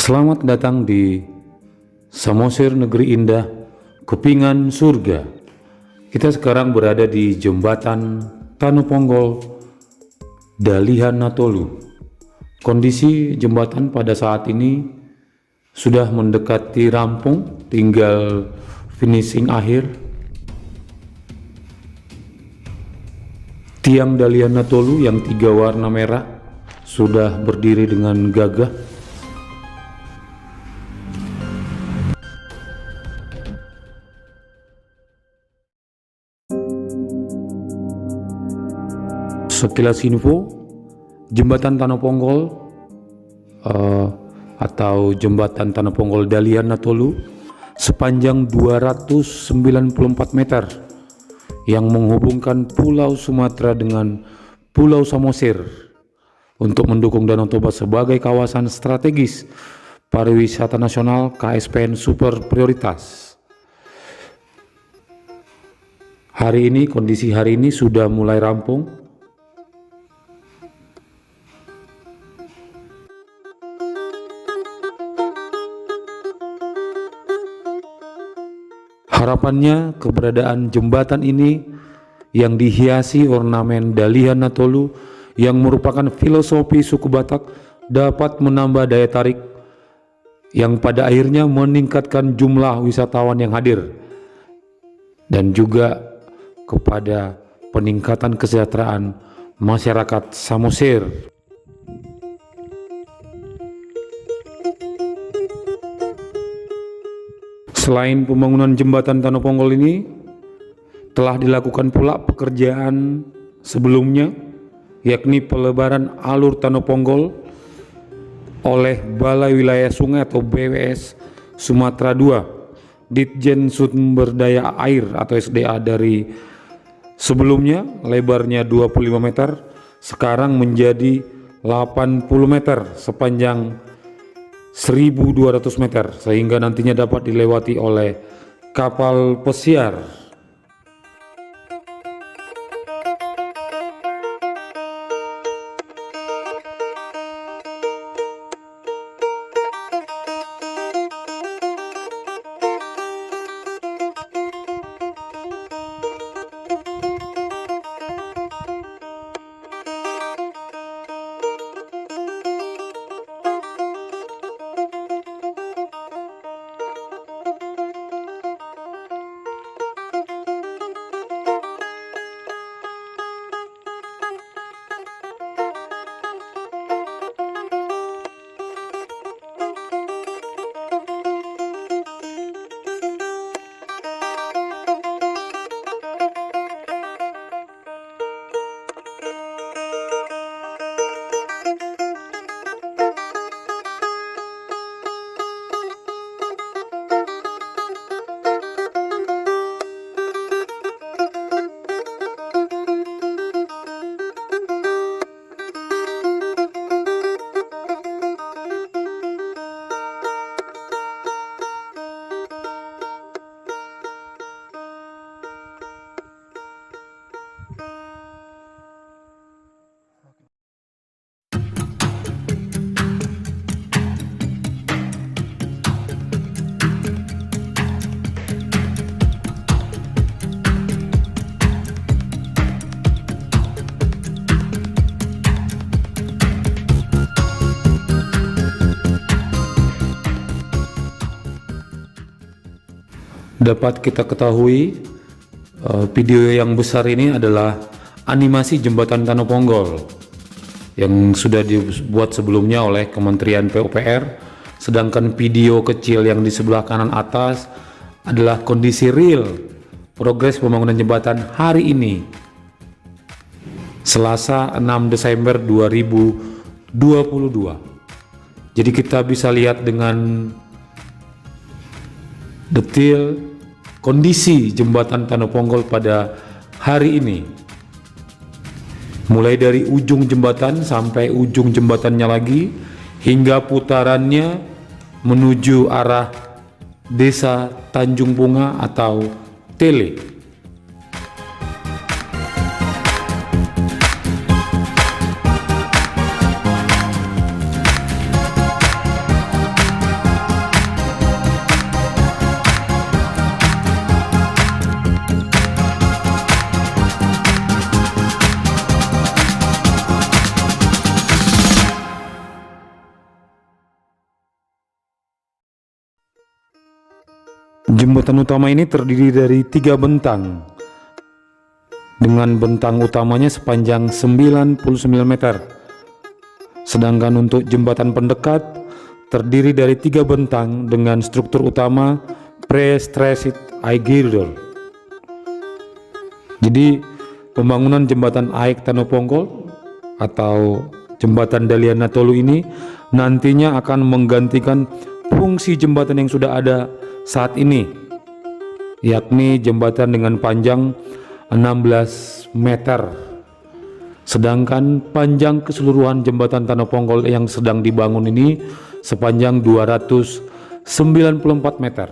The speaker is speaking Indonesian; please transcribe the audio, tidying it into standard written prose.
Selamat datang di Samosir Negeri Indah, Kepingan Surga. Kita sekarang berada di Jembatan Tanoponggol, Dalihan Natolu. Kondisi jembatan pada saat ini sudah mendekati rampung, tinggal finishing akhir. Tiang Dalihan Natolu yang 3 warna merah sudah berdiri dengan gagah. Sekilas info, Jembatan Tanoponggol atau Jembatan Tanoponggol Dalihan Natolu sepanjang 294 meter yang menghubungkan Pulau Sumatera dengan Pulau Samosir untuk mendukung Danau Toba sebagai kawasan strategis pariwisata nasional KSPN super prioritas. Kondisi hari ini sudah mulai rampung. Harapannya keberadaan jembatan ini yang dihiasi ornamen Dalihan Natolu yang merupakan filosofi suku Batak dapat menambah daya tarik yang pada akhirnya meningkatkan jumlah wisatawan yang hadir dan juga kepada peningkatan kesejahteraan masyarakat Samosir. Selain pembangunan jembatan Tanoponggol ini, telah dilakukan pula pekerjaan sebelumnya, yakni pelebaran alur Tanoponggol oleh Balai Wilayah Sungai atau BWS Sumatera II, Ditjen Sumber Daya Air atau SDA. Dari sebelumnya lebarnya 25 meter, sekarang menjadi 80 meter sepanjang 1.200 meter, sehingga nantinya dapat dilewati oleh kapal pesiar. Dapat kita ketahui, video yang besar ini adalah animasi jembatan Tanoponggol yang sudah dibuat sebelumnya oleh Kementerian PUPR, sedangkan video kecil yang di sebelah kanan atas adalah kondisi real progres pembangunan jembatan hari ini, Selasa 6 Desember 2022. Jadi kita bisa lihat dengan detail kondisi jembatan Tanoponggol pada hari ini, mulai dari ujung jembatan sampai ujung jembatannya lagi, hingga putarannya menuju arah Desa Tanjung Bunga atau Tele. Jembatan utama ini terdiri dari 3 bentang dengan bentang utamanya sepanjang 99 meter. Sedangkan untuk jembatan pendekat terdiri dari 3 bentang dengan struktur utama pre-stressed girder. Jadi pembangunan jembatan Aek Tanoponggol atau jembatan Daliana Tolu ini nantinya akan menggantikan fungsi jembatan yang sudah ada saat ini, yakni jembatan dengan panjang 16 meter. Sedangkan panjang keseluruhan jembatan Tanoponggol yang sedang dibangun ini sepanjang 294 meter.